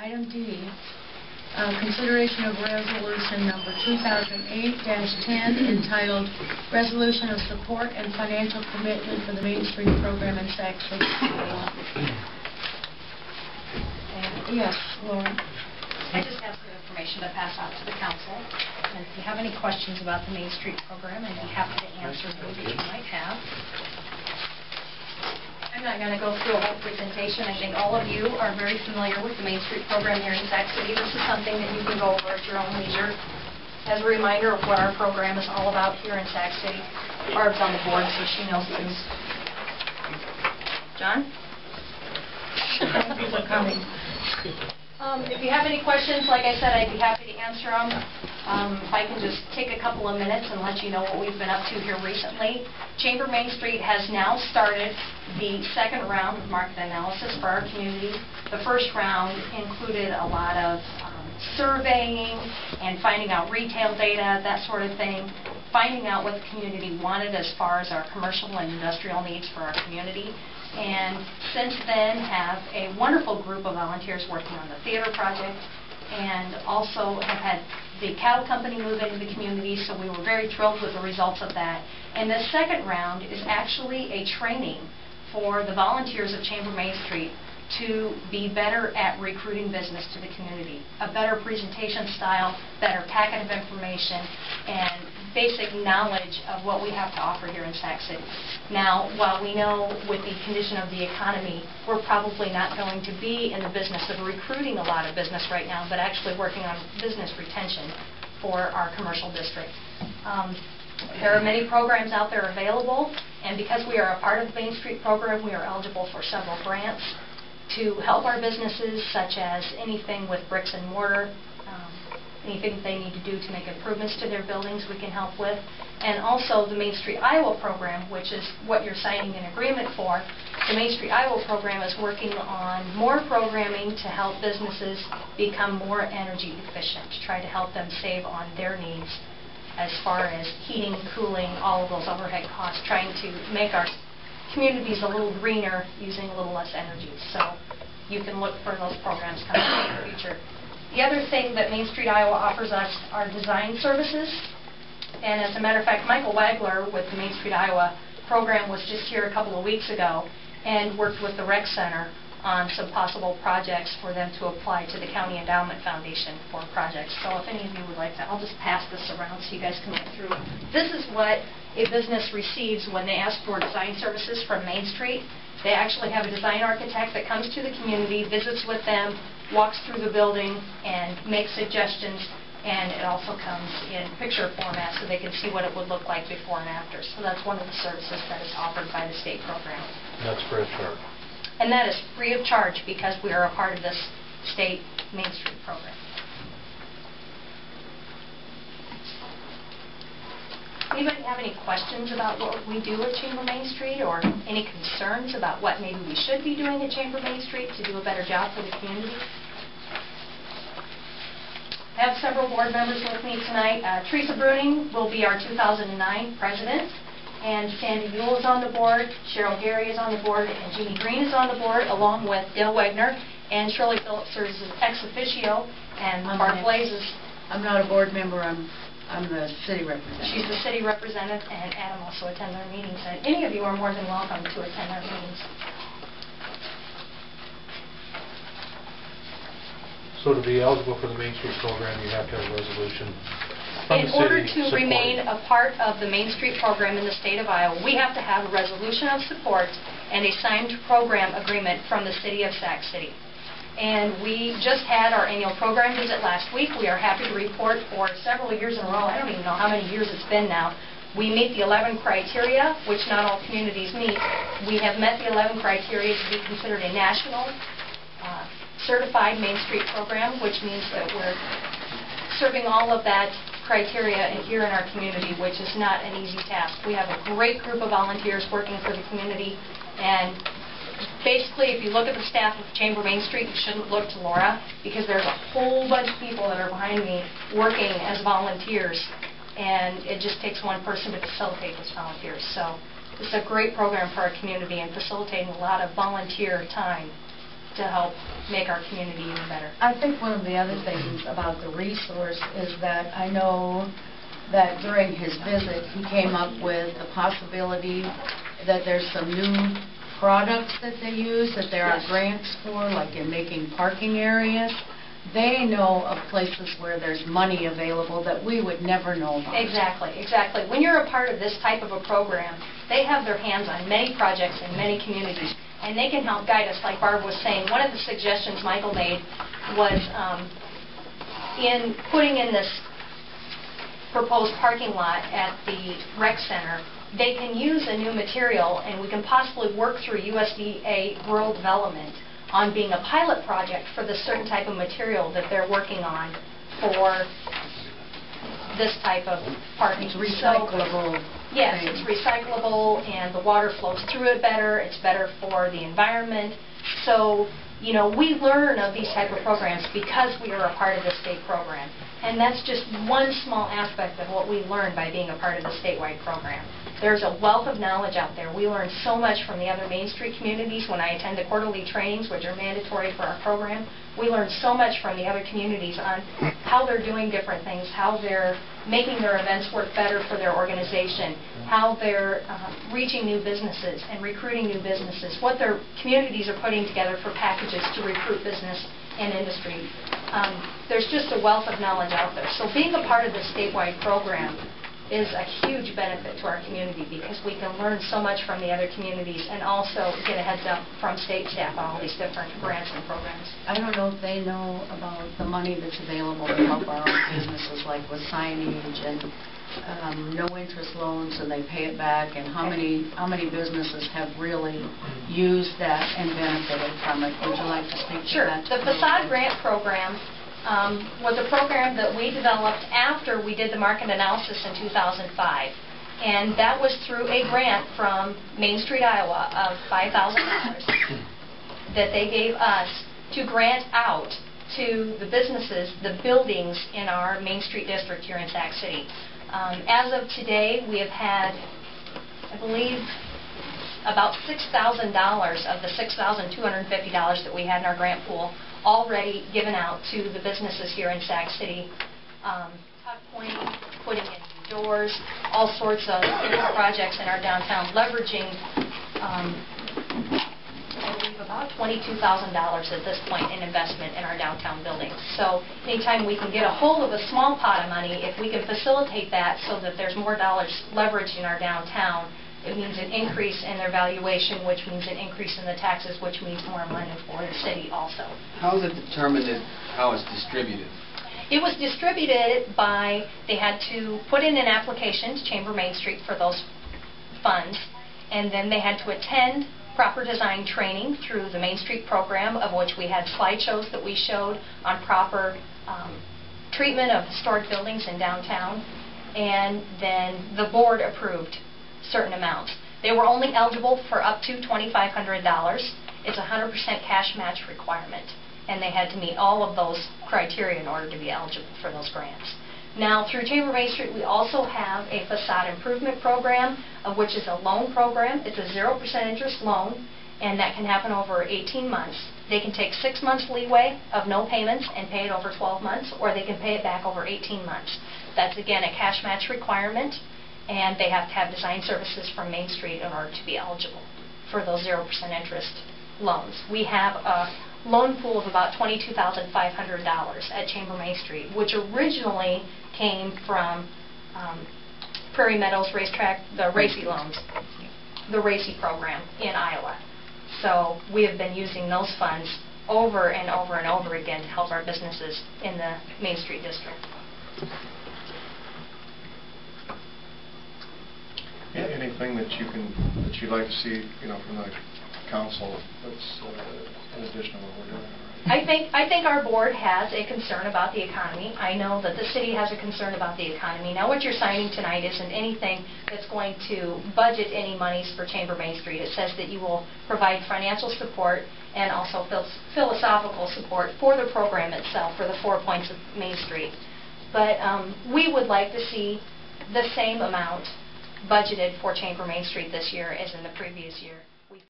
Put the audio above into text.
Item D, consideration of resolution number 2008-10 entitled Resolution of Support and Financial Commitment for the Main Street Program in Sac City. Yes, Lauren. I just have some information to pass out to the council. And if you have any questions about the Main Street Program, I'd be happy to answer those that you might have. I'm not going to go through a whole presentation. I think all of you are very familiar with the Main Street Program here in Sac City. This is something that you can go over at your own leisure. As a reminder of what our program is all about here in Sac City. Barb's on the board, so she knows things. John? Thank you for coming. If you have any questions, like I said, I'd be happy to answer them. If I can just take a couple of minutes and let you know what we've been up to here recently. Chamber Main Street has now started the second round of market analysis for our community. The first round included a lot of surveying and finding out retail data, that sort of thing, finding out what the community wanted as far as our commercial and industrial needs for our community. And since then have a wonderful group of volunteers working on the theater project, and also have had the cattle company move into the community, so we were very thrilled with the results of that. And the second round is actually a training for the volunteers of Chamber Main Street to be better at recruiting business to the community. A better presentation style, better packet of information, and basic knowledge of what we have to offer here in Sac City. Now, while we know with the condition of the economy, we're probably not going to be in the business of recruiting a lot of business right now, but actually working on business retention for our commercial district. There are many programs out there available, and because we are a part of the Main Street Program, we are eligible for several grants to help our businesses, such as anything with bricks and mortar, anything that they need to do to make improvements to their buildings we can help with. And also the Main Street Iowa program, which is what you're signing an agreement for. The Main Street Iowa program is working on more programming to help businesses become more energy efficient, to try to help them save on their needs as far as heating, cooling, all of those overhead costs, trying to make our communities a little greener using a little less energy. So you can look for those programs coming in the future. The other thing that Main Street Iowa offers us are design services. And as a matter of fact, Michael Wagler with the Main Street Iowa program was just here a couple of weeks ago and worked with the Rec Center on some possible projects for them to apply to the County Endowment Foundation for projects. So if any of you would like to, I'll just pass this around so you guys can look through. This is what a business receives when they ask for design services from Main Street. They actually have a design architect that comes to the community, visits with them, walks through the building, and makes suggestions, and it also comes in picture format so they can see what it would look like before and after. So that's one of the services that is offered by the state program. That's free of charge. And that is free of charge because we are a part of this state Main Street program. Anybody have any questions about what we do at Chamber Main Street, or any concerns about what maybe we should be doing at Chamber Main Street to do a better job for the community? I have several board members with me tonight. Teresa Bruning will be our 2009 president, and Sandy Buell is on the board, Cheryl Gary is on the board, and Jeannie Green is on the board, along with Dale Wegner, and Shirley Phillips is ex officio, and Barb Blaze is... I'm not a board member, I'm the city representative. She's the city representative, and Adam also attends our meetings. And any of you are more than welcome to attend our meetings. So to be eligible for the Main Street program, you have to have a resolution from the city. In order to remain a part of the Main Street program in the state of Iowa, we have to have a resolution of support and a signed program agreement from the city of Sac City. And we just had our annual program visit last week. We are happy to report for several years in a row, I don't even know how many years it's been now, we meet the 11 criteria, which not all communities meet. We have met the 11 criteria to be considered a national certified Main Street program, which means that we're serving all of that criteria here in our community, which is not an easy task. We have a great group of volunteers working for the community, and basically, if you look at the staff of Chamber Main Street, you shouldn't look to Laura, because there's a whole bunch of people that are behind me working as volunteers, and it just takes one person to facilitate those volunteers. So it's a great program for our community and facilitating a lot of volunteer time to help make our community even better. I think one of the other things about the resource is that I know that during his visit, he came up with the possibility that there's some new products that they use, that there are Yes. grants for, like in making parking areas. They know of places where there's money available that we would never know about. Exactly, exactly. When you're a part of this type of a program, they have their hands on many projects in many communities, and they can help guide us. Like Barb was saying, one of the suggestions Michael made was in putting in this proposed parking lot at the rec center, they can use a new material, and we can possibly work through USDA Rural Development on being a pilot project for the certain type of material that they're working on for this type of parking. It's recyclable. Yes, thing. it's recyclable, and the water flows through it better. It's better for the environment. So, you know, we learn of these type of programs because we are a part of the state program. And that's just one small aspect of what we learn by being a part of the statewide program. There's a wealth of knowledge out there. We learn so much from the other Main Street communities. When I attend the quarterly trainings, which are mandatory for our program, we learn so much from the other communities on how they're doing different things, how they're making their events work better for their organization, how they're reaching new businesses and recruiting new businesses, what their communities are putting together for packages to recruit business and industry. There's just a wealth of knowledge out there. So being a part of this statewide program is a huge benefit to our community because we can learn so much from the other communities and also get a heads up from state staff on all these different grants and programs. I don't know if they know about the money that's available to help our own businesses, like with signage and no-interest loans, and they pay it back, and how many businesses have really used that and benefited from it. Would you like to speak to Sure. that? The Facade Grant Program was a program that we developed after we did the market analysis in 2005. And that was through a grant from Main Street, Iowa of $5,000 that they gave us to grant out to the businesses, the buildings in our Main Street district here in Sac City. As of today, we have had, I believe, about $6,000 of the $6,250 that we had in our grant pool already given out to the businesses here in Sac City. Tuck pointing, putting in new doors, all sorts of different projects in our downtown, leveraging, I believe, about $22,000 at this point in investment in our downtown buildings. So anytime we can get a hold of a small pot of money, if we can facilitate that so that there's more dollars leveraged in our downtown, it means an increase in their valuation, which means an increase in the taxes, which means more money for the city also. How is it determined how it's distributed? It was distributed by, they had to put in an application to Chamber Main Street for those funds, and then they had to attend proper design training through the Main Street program, of which we had slideshows that we showed on proper treatment of historic buildings in downtown, and then the board approved certain amounts. They were only eligible for up to $2,500. It's a 100% cash match requirement, and they had to meet all of those criteria in order to be eligible for those grants. Now, through Chamber Main Street, we also have a facade improvement program, which is a loan program. It's a 0% interest loan, and that can happen over 18 months. They can take 6 months leeway of no payments and pay it over 12 months, or they can pay it back over 18 months. That's, again, a cash match requirement, and they have to have design services from Main Street in order to be eligible for those 0% interest loans. We have a loan pool of about $22,500 at Chamber Main Street, which originally came from Prairie Meadows Racetrack, the RACI loans, the RACI program in Iowa. So we have been using those funds over and over and over again to help our businesses in the Main Street district. Anything that you'd like to see, from the council that's in addition to what we're doing? I think our board has a concern about the economy. I know that the city has a concern about the economy. Now, what you're signing tonight isn't anything that's going to budget any monies for Chamber Main Street. It says that you will provide financial support and also philosophical support for the program itself, for the 4 points of Main Street. But we would like to see the same amount budgeted for Chamber Main Street this year as in the previous year.